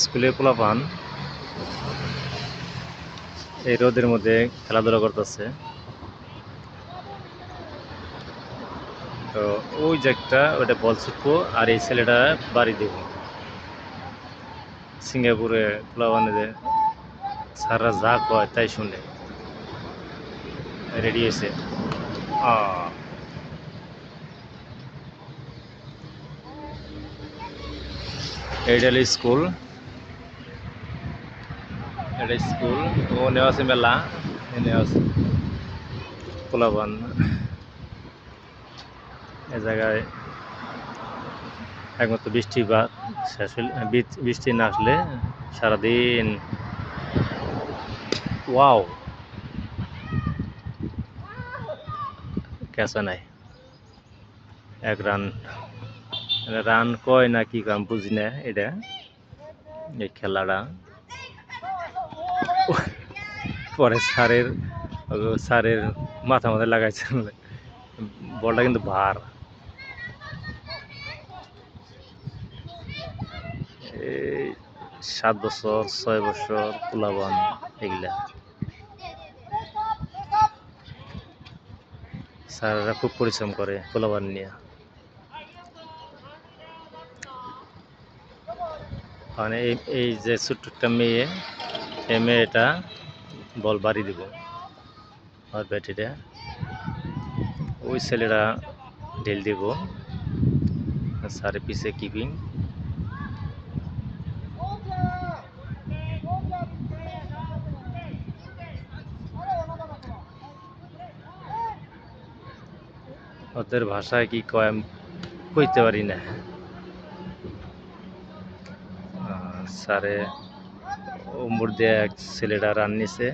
স্কুলে পোলাপান এই রোদের মধ্যে খেলাধুলা করতেছে। তো ওই যে একটা ওটা বল ছুটবো আর এই ছেলেটা বাড়ি দেব। সিঙ্গাপুরে পোলাপানে সারা যা কয় তাই শুনে রেডি হয়েছে। এইটা হলো স্কুল, এটা স্কুল। ওনে আছে মেলা, এনে আছে পোলাপান। এ জায়গায় একমাত্র বৃষ্টি বা শেষ হলে বৃষ্টি না আসলে সারাদিন ওয়াও ক্যাচা নাই। এক রান রান কয় না কি কাম বুঝি না এটা। এই খেলাটা পরে স্যারের মাথা লাগাইছে। বলটা কিন্তু ভার। এই 7 বছর 6 বছর পোলাপান এগুলা স্যারেরা খুব পরিশ্রম করে পোলাপান নিয়ে। মানে এই যে ছোট্ট একটা মেয়ে, এই মেয়েটা বল বাড়ি দিব আর ব্যাটিটা ওই ছেলেরা ঢেল দিব। স্যারের পিছে কিপিং। ওদের ভাষায় কি কয় আমি কইতে পারি না। স্যারে ওমর দিয়ে এক ছেলেটা রান নিছে।